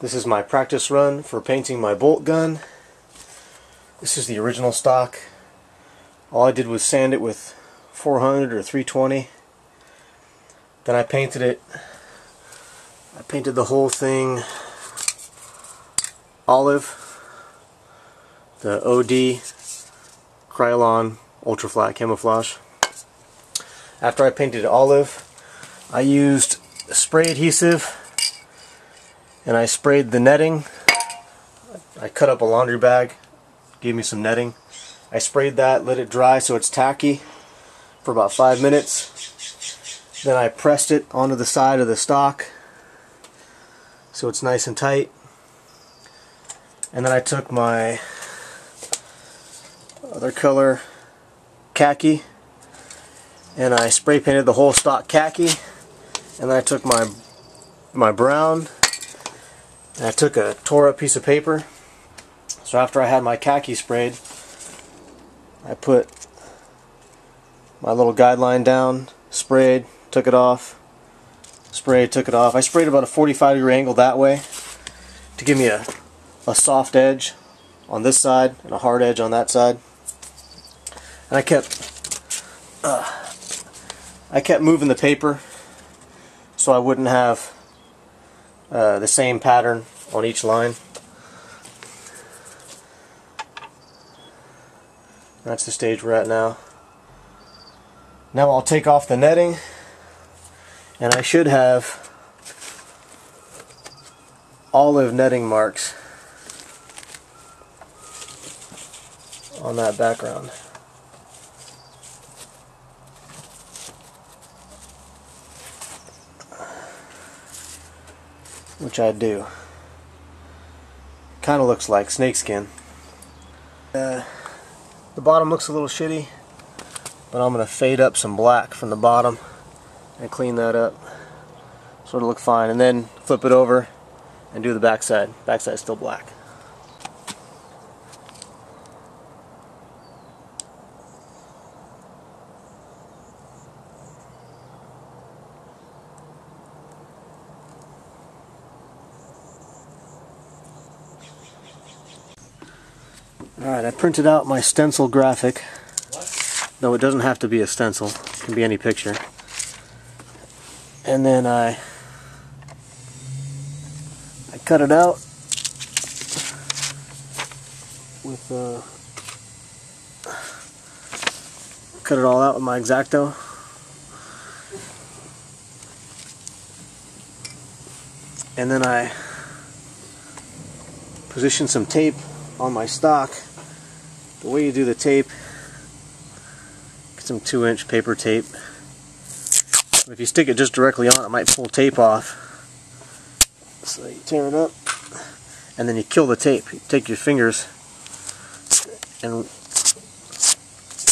This is my practice run for painting my bolt gun. This is the original stock. All I did was sand it with 400 or 320. Then I painted it. I painted the whole thing olive. The OD Krylon Ultra Flat Camouflage. After I painted it olive, I used spray adhesive and I sprayed the netting. I cut up a laundry bag, gave me some netting. I sprayed that, let it dry so it's tacky for about 5 minutes. Then I pressed it onto the side of the stock so it's nice and tight. And then I took my other color, khaki, and I spray painted the whole stock khaki. And then I took my brown and I took a tore up piece of paper. So after I had my khaki sprayed, I put my little guideline down, sprayed, took it off, sprayed, took it off. I sprayed about a 45-degree angle that way to give me a soft edge on this side and a hard edge on that side. And I kept moving the paper so I wouldn't have the same pattern on each line. That's the stage we're at now. Now I'll take off the netting, and I should have olive netting marks on that background. Which I do. Kind of looks like snakeskin. The bottom looks a little shitty, but I'm going to fade up some black from the bottom and clean that up so it'll look fine, and then flip it over and do the backside. Backside's still black. Alright, I printed out my stencil graphic. No, it doesn't have to be a stencil. It can be any picture. And then I cut it out with cut it all out with my X-Acto. And then I positioned some tape on my stock. The way you do the tape, get some 2-inch paper tape. If you stick it just directly on, it might pull tape off. So you tear it up, and then you kill the tape. You take your fingers and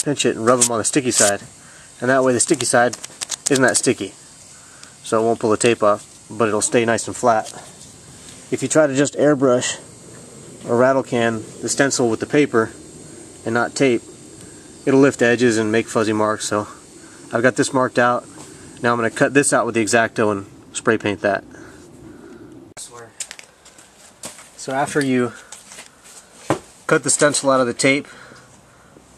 pinch it and rub them on the sticky side, and that way the sticky side isn't that sticky, so it won't pull the tape off, but it'll stay nice and flat. If you try to just airbrush or rattle can the stencil with the paper and not tape, it'll lift edges and make fuzzy marks. So I've got this marked out. Now I'm going to cut this out with the X-Acto and spray paint that. So after you cut the stencil out of the tape,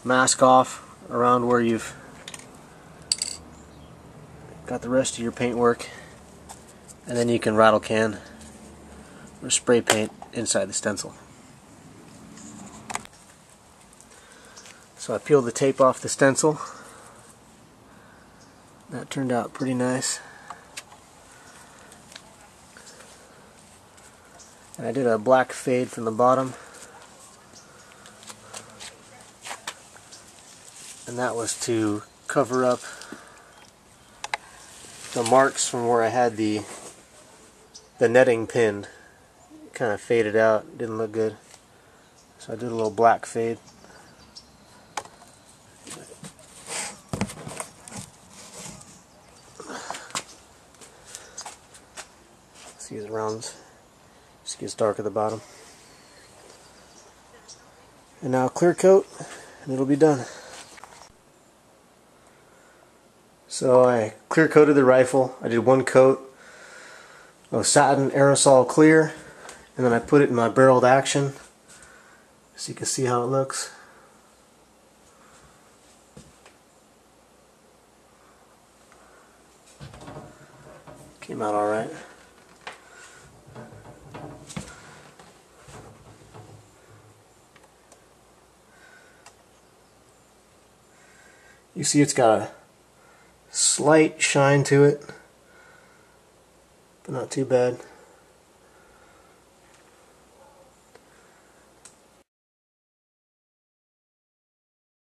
mask off around where you've got the rest of your paint work, and then you can rattle can or spray paint inside the stencil. So I peeled the tape off the stencil. That turned out pretty nice. And I did a black fade from the bottom. And that was to cover up the marks from where I had the netting pinned. It kind of faded out, didn't look good. So I did a little black fade. See it rounds. Just gets dark at the bottom. And now clear coat, and it'll be done. So I clear coated the rifle. I did one coat of satin aerosol clear, and then I put it in my barreled action so you can see how it looks. Came out alright. You see it's got a slight shine to it, but not too bad.